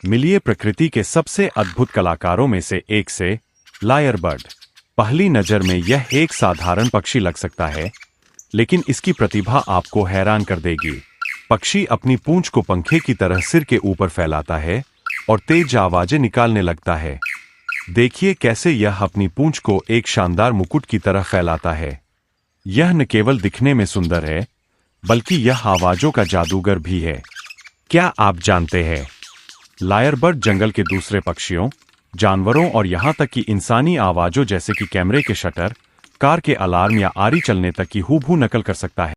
मिलिए प्रकृति के सबसे अद्भुत कलाकारों में से एक से, लायरबर्ड। पहली नज़र में यह एक साधारण पक्षी लग सकता है, लेकिन इसकी प्रतिभा आपको हैरान कर देगी। पक्षी अपनी पूंछ को पंखे की तरह सिर के ऊपर फैलाता है और तेज आवाजें निकालने लगता है। देखिए कैसे यह अपनी पूंछ को एक शानदार मुकुट की तरह फैलाता है। यह न केवल दिखने में सुंदर है, बल्कि यह आवाजों का जादूगर भी है। क्या आप जानते हैं, लायरबर्ड जंगल के दूसरे पक्षियों, जानवरों और यहाँ तक कि इंसानी आवाजों जैसे कि कैमरे के शटर, कार के अलार्म या आरी चलने तक की हूबहू नकल कर सकता है।